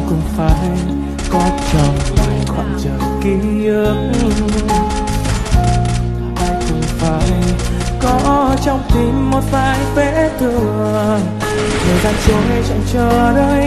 cũng phải có trong vài khoảng chờ ký ức, ai cũng phải có trong tim một vài vết thương. Thời gian trôi chẳng chờ đợi